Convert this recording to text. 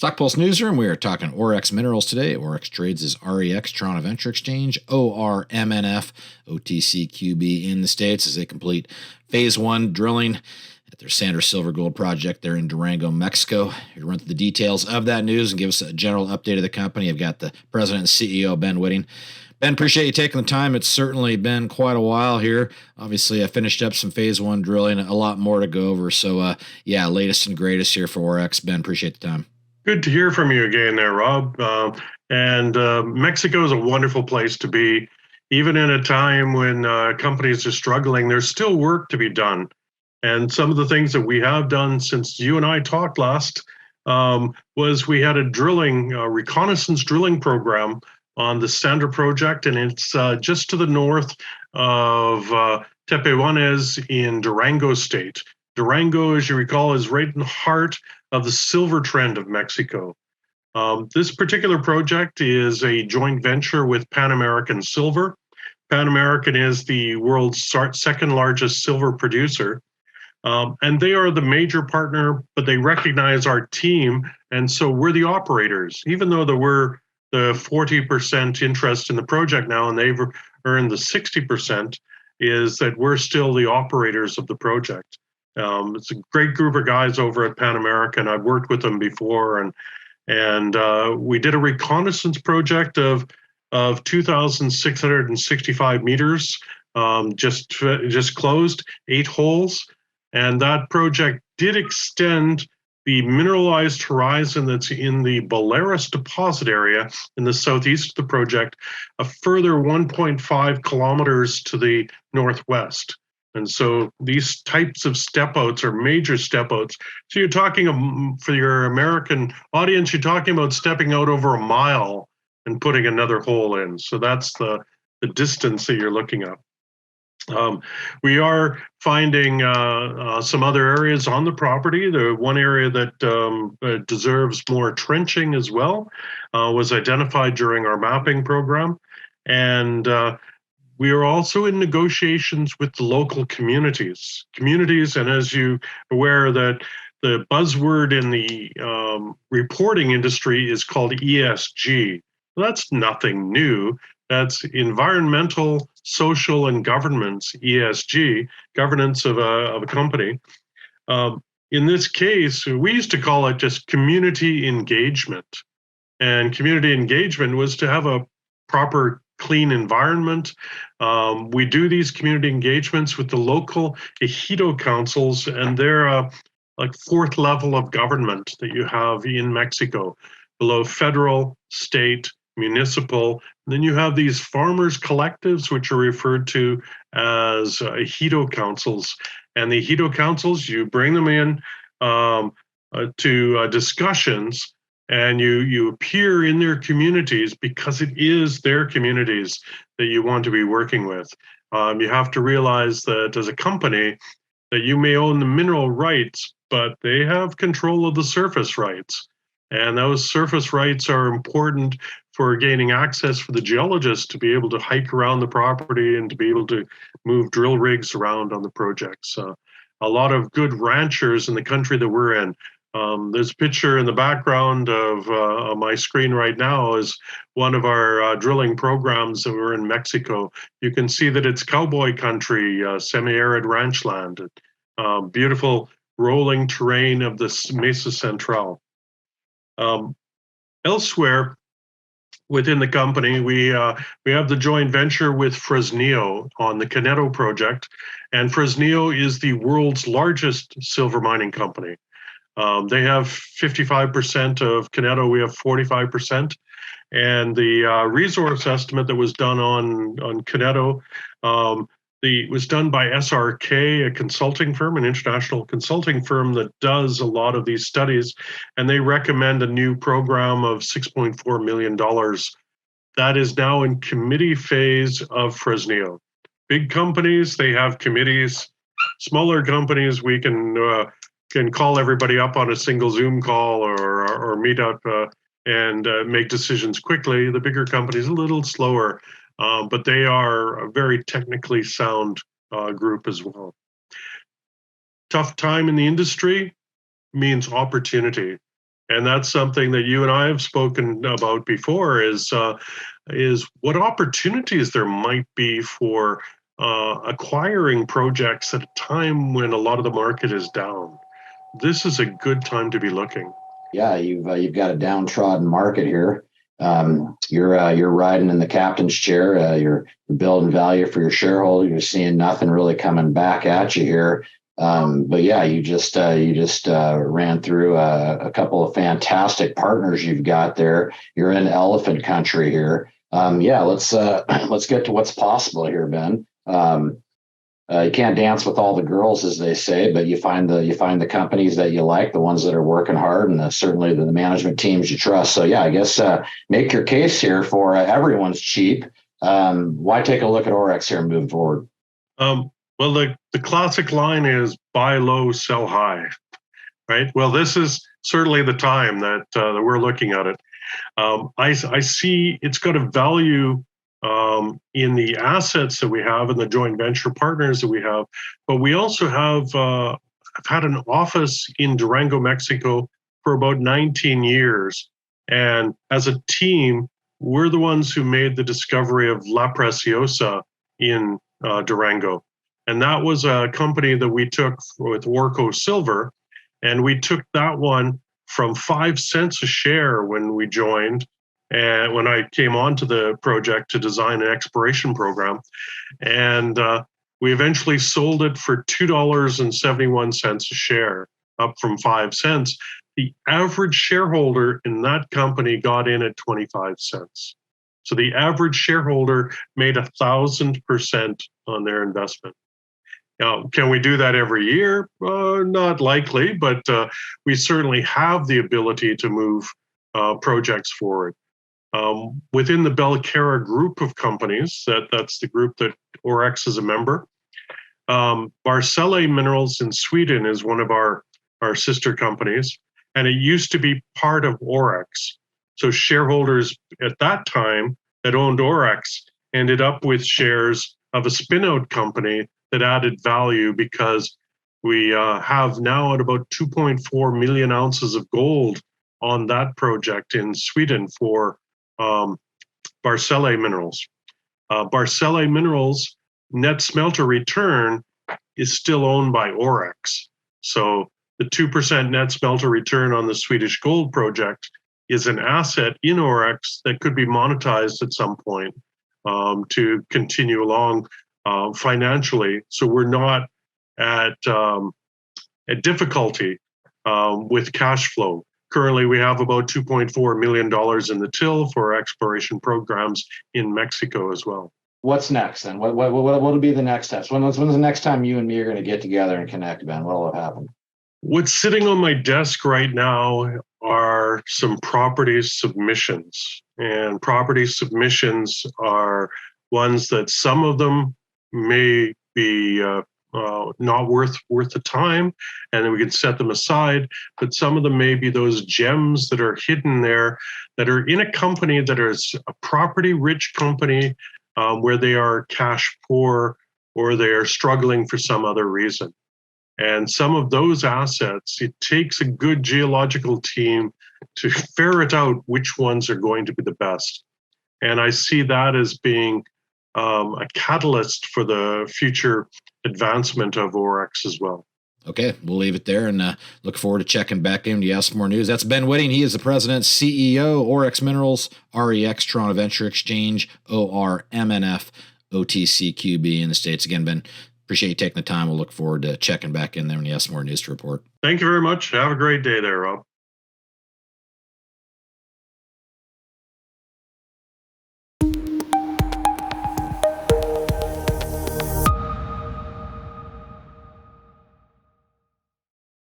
StockPulse Newsroom, we are talking Orex Minerals today. Orex trades as REX, Toronto Venture Exchange, ORMNF, OTCQB in the States as they complete Phase 1 drilling at their Sandra Silver-Gold Project there in Durango, Mexico. Here to run through the details of that news and give us a general update of the company, I've got the President and CEO, Ben Whitting. Ben, appreciate you taking the time. It's certainly been quite a while here. Obviously, I finished up some Phase 1 drilling, a lot more to go over. So, latest and greatest here for Orex. Ben, appreciate the time. Good to hear from you again there, Rob. Mexico is a wonderful place to be. Even in a time when companies are struggling, there's still work to be done. And some of the things that we have done since you and I talked last was we had a reconnaissance drilling program on the Sandra project, and it's just to the north of Tepehuanes in Durango State. Durango, as you recall, is right in the heart of the silver trend of Mexico. This particular project is a joint venture with Pan American Silver. Pan American is the world's second largest silver producer. And they are the major partner, but they recognize our team. And so we're the operators, even though we're the 40% interest in the project now, and they've earned the 60%, is that we're still the operators of the project. It's a great group of guys over at Pan American. I've worked with them before, and we did a reconnaissance project of 2,665 meters, just closed 8 holes, and that project did extend the mineralized horizon that's in the Boleros deposit area in the southeast of the project a further 1.5 kilometers to the northwest. And so these types of step outs are major step outs. So you're talking, for your American audience, you're talking about stepping out over a mile and putting another hole in. So that's the distance that you're looking at. We are finding some other areas on the property. The one area that deserves more trenching as well was identified during our mapping program. And we are also in negotiations with the local communities, and as you are aware, that the buzzword in the reporting industry is called ESG. Well, that's nothing new. That's environmental, social, and governance, ESG, governance of a company. In this case, we used to call it just community engagement. And community engagement was to have a proper clean environment. We do these community engagements with the local ejido councils, and they're like fourth level of government that you have in Mexico, below federal, state, municipal. And then you have these farmers collectives, which are referred to as ejido councils. And the ejido councils, you bring them in to discussions, and you appear in their communities because it is their communities that you want to be working with. You have to realize that as a company, that you may own the mineral rights, but they have control of the surface rights. And those surface rights are important for gaining access for the geologists to be able to hike around the property and to be able to move drill rigs around on the projects. A lot of good ranchers in the country that we're in. There's a picture in the background of on my screen right now is one of our drilling programs that we're in Mexico. You can see that it's cowboy country, semi-arid ranch land, beautiful rolling terrain of the Mesa Central. Elsewhere within the company, we have the joint venture with Fresnillo on the Kientz project, and Fresnillo is the world's largest silver mining company. They have 55% of Kientz, we have 45%, and the resource estimate that was done on Kientz was done by SRK, a consulting firm, an international consulting firm that does a lot of these studies, and they recommend a new program of $6.4 million. That is now in committee phase of Fresnillo. Big companies, they have committees. Smaller companies, we can call everybody up on a single Zoom call or meet up and make decisions quickly. The bigger companies, a little slower. But they are a very technically sound group as well. Tough time in the industry means opportunity. And that's something that you and I have spoken about before is what opportunities there might be for acquiring projects at a time when a lot of the market is down. This is a good time to be looking. Yeah, you've got a downtrodden market here. You're riding in the captain's chair. You're building value for your shareholder. You're seeing nothing really coming back at you here. But yeah, you just ran through a couple of fantastic partners you've got there. You're in elephant country here. Let's get to what's possible here, Ben. You can't dance with all the girls, as they say, but you find the companies that you like, the ones that are working hard, and certainly the management teams you trust. So yeah, I guess make your case here for everyone's cheap. Why take a look at Orex here and move forward? Well, the classic line is buy low, sell high, right? Well, this is certainly the time that we're looking at it. I see it's got a value in the assets that we have and the joint venture partners that we have, but we also have I've had an office in Durango, Mexico for about 19 years. And as a team, we're the ones who made the discovery of La Preciosa in Durango. And that was a company that we took with Orco Silver. And we took that one from 5 cents a share when we joined, and when I came onto the project to design an exploration program. And we eventually sold it for $2.71 a share, up from 5 cents. The average shareholder in that company got in at 25 cents. So the average shareholder made 1,000% on their investment. Now, can we do that every year? Not likely, but we certainly have the ability to move projects forward. Within the Belcara group of companies, that's the group that Orex is a member. Barsele Minerals in Sweden is one of our sister companies, and it used to be part of Orex. So shareholders at that time that owned Orex ended up with shares of a spin-out company that added value, because we have now at about 2.4 million ounces of gold on that project in Sweden for Barsele Minerals. Barsele Minerals net smelter return is still owned by Orex. So the 2% net smelter return on the Swedish gold project is an asset in Orex that could be monetized at some point to continue along financially. So we're not at difficulty with cash flow. Currently, we have about $2.4 million in the till for exploration programs in Mexico as well. What's next then? What will be the next steps? When's the next time you and me are going to get together and connect, Ben? What will have happened? What's sitting on my desk right now are some property submissions. And property submissions are ones that some of them may be not worth the time, and then we can set them aside. But some of them may be those gems that are hidden there, that are in a company that is a property-rich company where they are cash poor or they are struggling for some other reason. And some of those assets, it takes a good geological team to ferret out which ones are going to be the best. And I see that as being a catalyst for the future advancement of Orex as well. Okay, we'll leave it there and look forward to checking back in to you ask more news. That's Ben Whitting. He is the president, CEO, Orex Minerals, REX, Toronto Venture Exchange, ORMNF, OTCQB in the States. Again, Ben, appreciate you taking the time. We'll look forward to checking back in there when you have some more news to report. Thank you very much. Have a great day there, Rob.